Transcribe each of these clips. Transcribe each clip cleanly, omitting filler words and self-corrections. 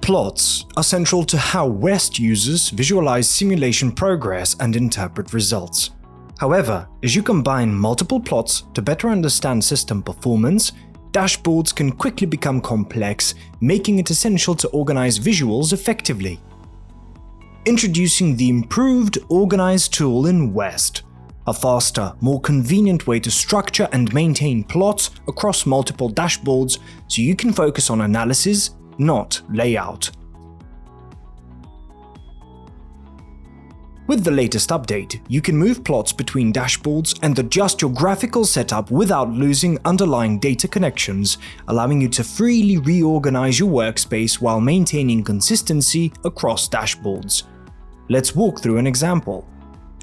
Plots are central to how West users visualize simulation progress and interpret results. However, as you combine multiple plots to better understand system performance, dashboards can quickly become complex, making it essential to organize visuals effectively. Introducing the improved Organise tool in West, a faster, more convenient way to structure and maintain plots across multiple dashboards so you can focus on analysis, not layout. With the latest update, you can move plots between dashboards and adjust your graphical setup without losing underlying data connections, allowing you to freely reorganize your workspace while maintaining consistency across dashboards. Let's walk through an example.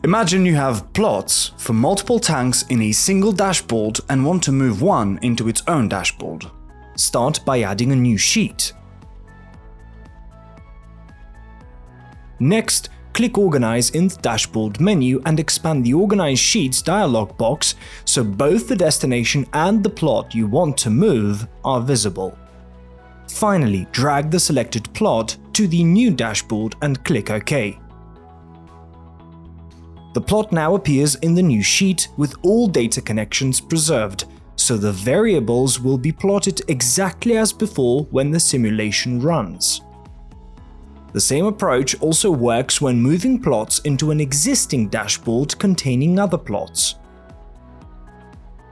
Imagine you have plots for multiple tanks in a single dashboard and want to move one into its own dashboard. Start by adding a new sheet. Next, click Organize in the dashboard menu and expand the Organize Sheets dialog box so both the destination and the plot you want to move are visible. Finally, drag the selected plot to the new dashboard and click OK. The plot now appears in the new sheet with all data connections preserved, so the variables will be plotted exactly as before when the simulation runs. The same approach also works when moving plots into an existing dashboard containing other plots.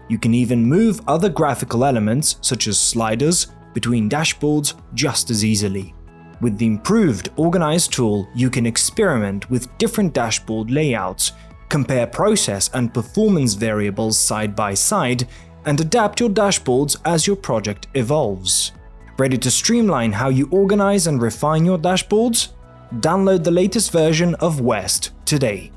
You can even move other graphical elements, such as sliders, between dashboards just as easily. With the improved Organise tool, you can experiment with different dashboard layouts, compare process and performance variables side by side, and adapt your dashboards as your project evolves. Ready to streamline how you organize and refine your dashboards? Download the latest version of West today.